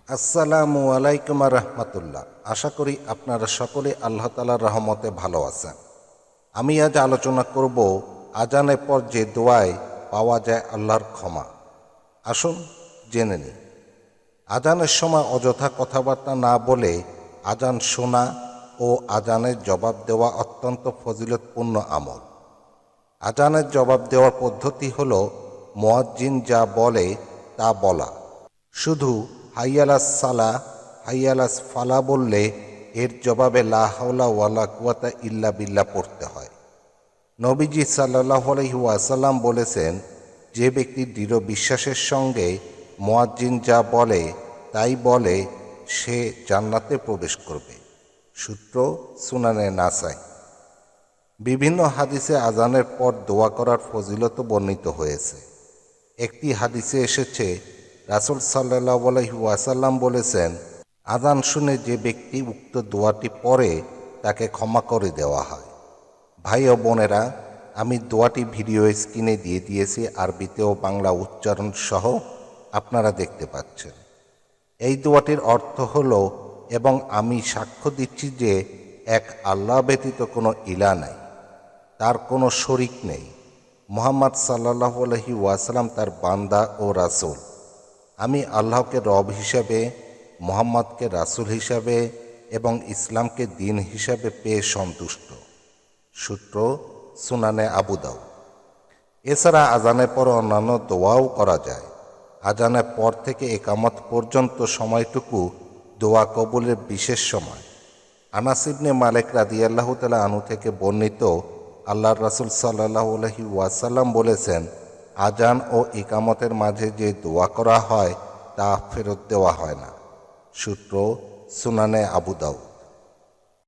আসসালামু আলাইকুম রহমতুল্লাহ। আশা করি আপনারা সকলে আল্লাহ তাআলার রহমতে ভালো আছেন। আমি আজ আলোচনা করব আজানের পর যে দোয়ায় পাওয়া যায় আল্লাহর ক্ষমা। আসুন জেনে নিই। আজানের সময় অযথা কথাবার্তা না বলে আজান শোনা ও আজানের জবাব দেওয়া অত্যন্ত ফজিলতপূর্ণ আমল। আজানের জবাব দেওয়ার পদ্ধতি হল মুয়াজ্জিন যা বলে তা বলা। শুধু হাইয়ালাস সালা হাইয়ালাস ফালা বললে এর জবাবে লা হাওলা ওয়ালা কুওয়াতা ইল্লা বিল্লাহ পড়তে হয়। নবীজি সাল্লাল্লাহু আলাইহি ওয়াসাল্লাম বলেছেন, যে ব্যক্তি দৃঢ় বিশ্বাসের সঙ্গে মুয়াজ্জিন যা বলে তাই বলে সে জান্নাতে প্রবেশ করবে। সূত্র সুনানে নাসাই। বিভিন্ন হাদিসে আজানের পর দোয়া করার ফজিলত বর্ণিত হয়েছে। একটি হাদিসে এসেছে, রাসূল সাল্লাল্লাহু আলাইহি ওয়াসাল্লাম বলেছেন, আজান শুনে যে ব্যক্তি উক্ত দোয়াটি পড়ে তাকে ক্ষমা করে দেওয়া হয়। ভাই ও বোনেরা, আমি দোয়াটি ভিডিও স্ক্রিনে দিয়ে দিয়েছি, আরবিতে ও বাংলা উচ্চারণ সহ আপনারা দেখতে পাচ্ছেন। এই দোয়াটির অর্থ হল, এবং আমি সাক্ষ্য দিচ্ছি যে এক আল্লাহ ব্যতীত কোনো ইলা নাই, তার কোনো শরিক নেই। মুহাম্মদ সাল্লাল্লাহু আলাইহি ওয়াসাল্লাম তার বান্দা ও রাসূল। আমি আল্লাহকে রব হিসাবে, মুহাম্মদকে রাসূল হিসাবে এবং ইসলামকে দিন হিসাবে পেয়ে সন্তুষ্ট। সূত্র সুনানে আবু দাউদ। এছাড়া আজানের পর অন্যান্য দোয়াও করা যায়। আজানের পর থেকে একামত পর্যন্ত সময়টুকু দোয়া কবুলের বিশেষ সময়। আনাস ইবনে মালিক রাদিয়াল্লাহু তাআলা আনহু থেকে বর্ণিত, আল্লাহর রাসূল সাল্লাল্লাহু আলাইহি ওয়াসাল্লাম বলেছেন, আজান ও ইকামতের মাঝে যে দোয়া করা হয় তা ফেরত দেওয়া হয় না। সূত্র সুনানে আবু দাউদ।